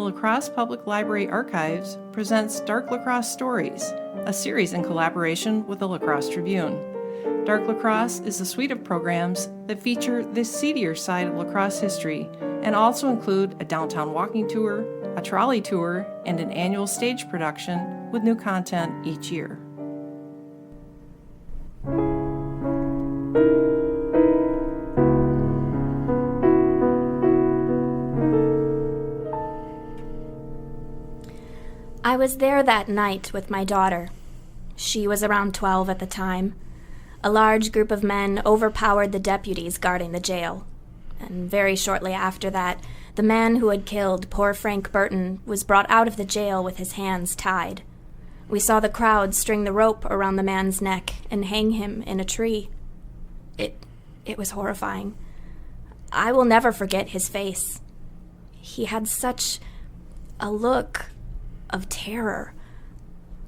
La Crosse Public Library Archives presents Dark La Crosse Stories, a series in collaboration with the La Crosse Tribune. Dark La Crosse is a suite of programs that feature the seedier side of La Crosse history and also include a downtown walking tour, a trolley tour, and an annual stage production with new content each year. I was there that night with my daughter. She was around 12 at the time. A large group of men overpowered the deputies guarding the jail. And very shortly after that, the man who had killed poor Frank Burton was brought out of the jail with his hands tied. We saw the crowd string the rope around the man's neck and hang him in a tree. It was horrifying. I will never forget his face. He had such a look of terror.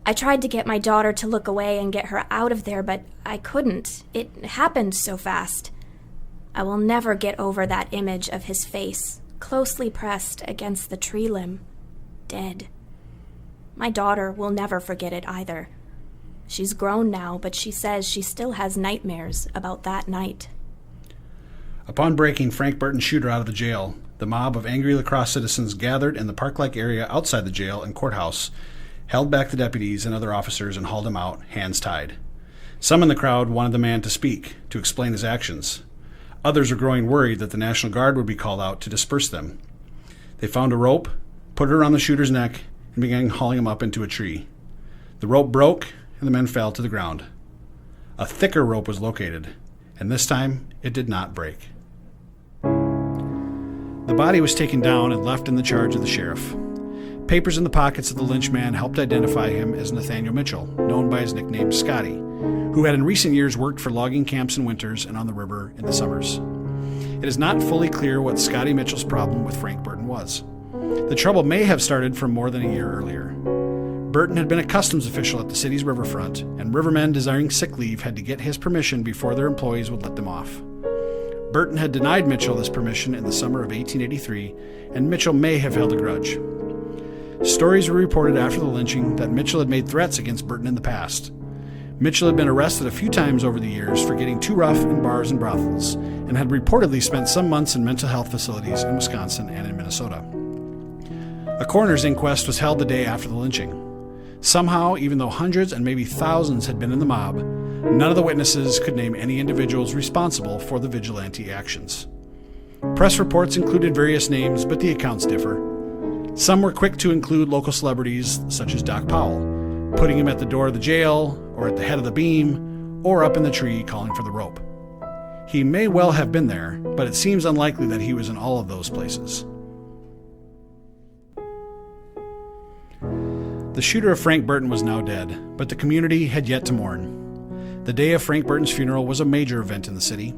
I tried to get my daughter to look away and get her out of there, but I couldn't. It happened so fast. I will never get over that image of his face, closely pressed against the tree limb, dead. My daughter will never forget it either. She's grown now, but she says she still has nightmares about that night. Upon breaking Frank Burton's shooter out of the jail, the mob of angry La Crosse citizens gathered in the park-like area outside the jail and courthouse, held back the deputies and other officers and hauled him out, hands tied. Some in the crowd wanted the man to speak, to explain his actions. Others were growing worried that the National Guard would be called out to disperse them. They found a rope, put it around the shooter's neck, and began hauling him up into a tree. The rope broke, and the men fell to the ground. A thicker rope was located, and this time it did not break. The body was taken down and left in the charge of the sheriff. Papers in the pockets of the lynched man helped identify him as Nathaniel Mitchell, known by his nickname Scotty, who had in recent years worked for logging camps in winters and on the river in the summers. It is not fully clear what Scotty Mitchell's problem with Frank Burton was. The trouble may have started from more than a year earlier. Burton had been a customs official at the city's riverfront, and rivermen desiring sick leave had to get his permission before their employees would let them off. Burton had denied Mitchell this permission in the summer of 1883, and Mitchell may have held a grudge. Stories were reported after the lynching that Mitchell had made threats against Burton in the past. Mitchell had been arrested a few times over the years for getting too rough in bars and brothels, and had reportedly spent some months in mental health facilities in Wisconsin and in Minnesota. A coroner's inquest was held the day after the lynching. Somehow, even though hundreds and maybe thousands had been in the mob, none of the witnesses could name any individuals responsible for the vigilante actions. Press reports included various names, but the accounts differ. Some were quick to include local celebrities, such as Doc Powell, putting him at the door of the jail, or at the head of the beam, or up in the tree calling for the rope. He may well have been there, but it seems unlikely that he was in all of those places. The shooter of Frank Burton was now dead, but the community had yet to mourn. The day of Frank Burton's funeral was a major event in the city.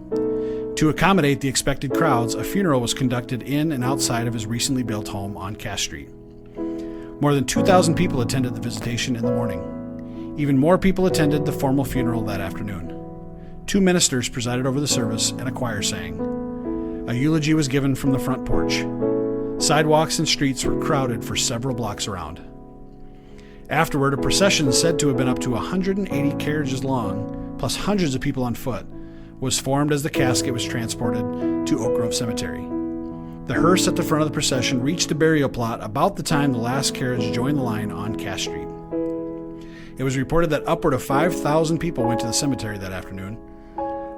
To accommodate the expected crowds, a funeral was conducted in and outside of his recently built home on Cass Street. More than 2,000 people attended the visitation in the morning. Even more people attended the formal funeral that afternoon. 2 ministers presided over the service and a choir sang. A eulogy was given from the front porch. Sidewalks and streets were crowded for several blocks around. Afterward, a procession said to have been up to 180 carriages long, plus hundreds of people on foot, was formed as the casket was transported to Oak Grove Cemetery. The hearse at the front of the procession reached the burial plot about the time the last carriage joined the line on Cass Street. It was reported that upward of 5,000 people went to the cemetery that afternoon.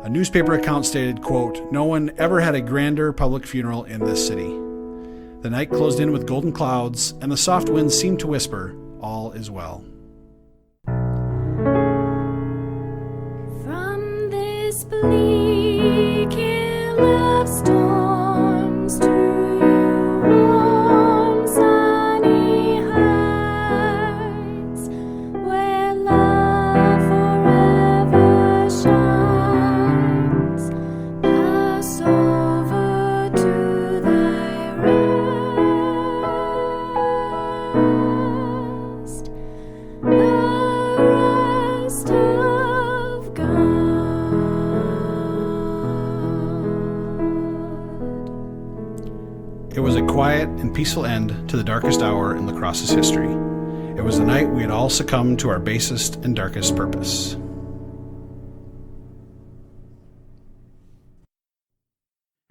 A newspaper account stated, quote, "No one ever had a grander public funeral in this city." The night closed in with golden clouds, and the soft winds seemed to whisper, "All is well." From this bleak hill of storms to your warm sunny heights, where love forever shines, pass over to thy rest, the rest of God. peaceful end to the darkest hour in La Crosse's history. It was the night we had all succumbed to our basest and darkest purpose.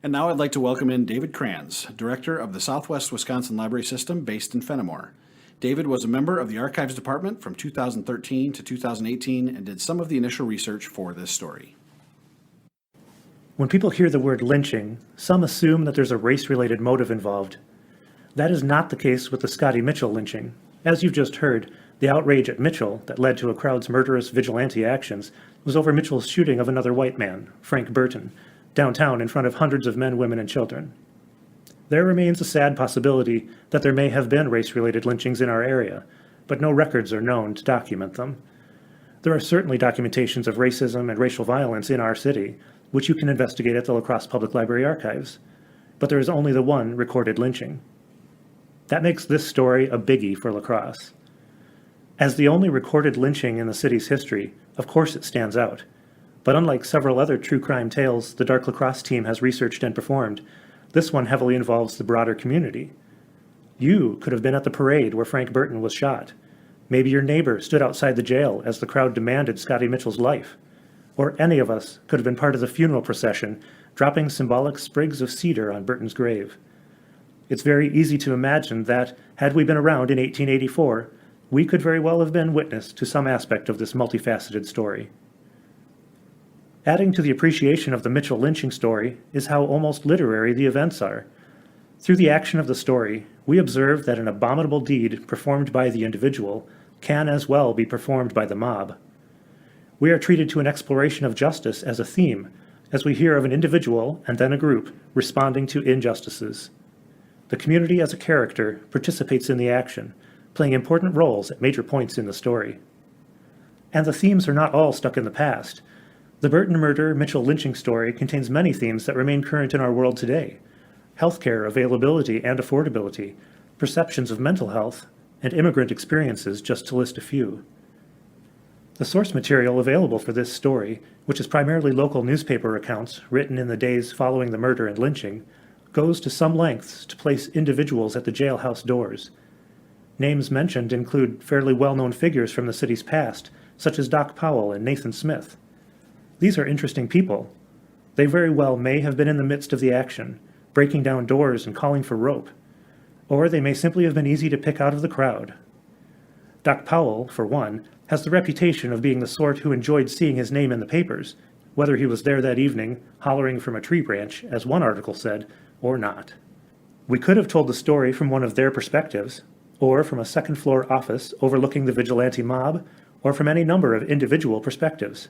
And now I'd like to welcome in David Krantz, Director of the Southwest Wisconsin Library System based in Fenimore. David was a member of the Archives Department from 2013 to 2018 and did some of the initial research for this story. When people hear the word lynching, some assume that there's a race-related motive involved. That is not the case with the Scotty Mitchell lynching. As you've just heard, the outrage at Mitchell that led to a crowd's murderous vigilante actions was over Mitchell's shooting of another white man, Frank Burton, downtown in front of hundreds of men, women, and children. There remains a sad possibility that there may have been race-related lynchings in our area, but no records are known to document them. There are certainly documentations of racism and racial violence in our city, which you can investigate at the La Crosse Public Library Archives, but there is only the one recorded lynching. That makes this story a biggie for La Crosse. As the only recorded lynching in the city's history, of course it stands out. But unlike several other true crime tales the Dark La Crosse team has researched and performed, this one heavily involves the broader community. You could have been at the parade where Frank Burton was shot. Maybe your neighbor stood outside the jail as the crowd demanded Scotty Mitchell's life. Or any of us could have been part of the funeral procession, dropping symbolic sprigs of cedar on Burton's grave. It's very easy to imagine that, had we been around in 1884, we could very well have been witness to some aspect of this multifaceted story. Adding to the appreciation of the Mitchell lynching story is how almost literary the events are. Through the action of the story, we observe that an abominable deed performed by the individual can as well be performed by the mob. We are treated to an exploration of justice as a theme, as we hear of an individual and then a group responding to injustices. The community as a character participates in the action, playing important roles at major points in the story. And the themes are not all stuck in the past. The Burton murder Mitchell lynching story contains many themes that remain current in our world today: healthcare availability and affordability, perceptions of mental health, and immigrant experiences, just to list a few. The source material available for this story, which is primarily local newspaper accounts written in the days following the murder and lynching, goes to some lengths to place individuals at the jailhouse doors. Names mentioned include fairly well-known figures from the city's past, such as Doc Powell and Nathan Smith. These are interesting people. They very well may have been in the midst of the action, breaking down doors and calling for rope. Or they may simply have been easy to pick out of the crowd. Doc Powell, for one, has the reputation of being the sort who enjoyed seeing his name in the papers, whether he was there that evening, hollering from a tree branch, as one article said, or not. We could have told the story from one of their perspectives, or from a second-floor office overlooking the vigilante mob, or from any number of individual perspectives.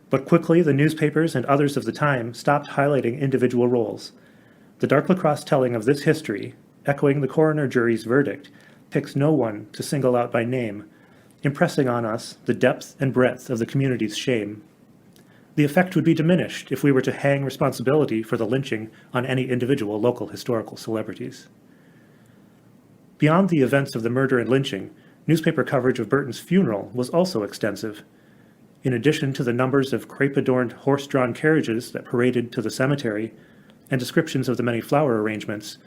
But quickly, the newspapers and others of the time stopped highlighting individual roles. The Dark La Crosse telling of this history, echoing the coroner jury's verdict, picks no one to single out by name, impressing on us the depth and breadth of the community's shame. The effect would be diminished if we were to hang responsibility for the lynching on any individual local historical celebrities. Beyond the events of the murder and lynching, newspaper coverage of Burton's funeral was also extensive. In addition to the numbers of crepe-adorned horse-drawn carriages that paraded to the cemetery, and descriptions of the many flower arrangements,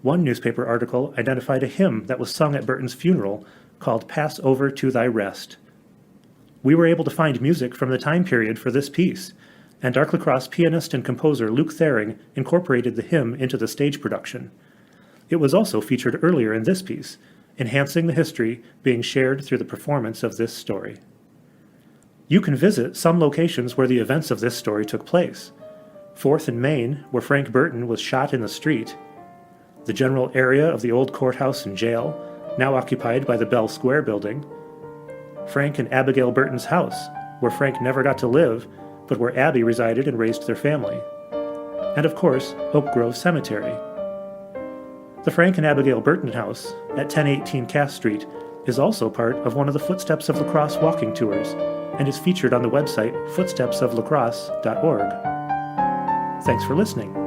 one newspaper article identified a hymn that was sung at Burton's funeral called "Pass Over to Thy Rest." We were able to find music from the time period for this piece, and Dark La Crosse pianist and composer Luke Thering incorporated the hymn into the stage production. It was also featured earlier in this piece, enhancing the history being shared through the performance of this story. You can visit some locations where the events of this story took place. 4th and Main, where Frank Burton was shot in the street. The general area of the old courthouse and jail, now occupied by the Bell Square building. Frank and Abigail Burton's house, where Frank never got to live, but where Abby resided and raised their family. And of course, Oak Grove Cemetery. The Frank and Abigail Burton house, at 1018 Cass Street, is also part of one of the Footsteps of La Crosse walking tours, and is featured on the website footstepsoflacrosse.org. Thanks for listening.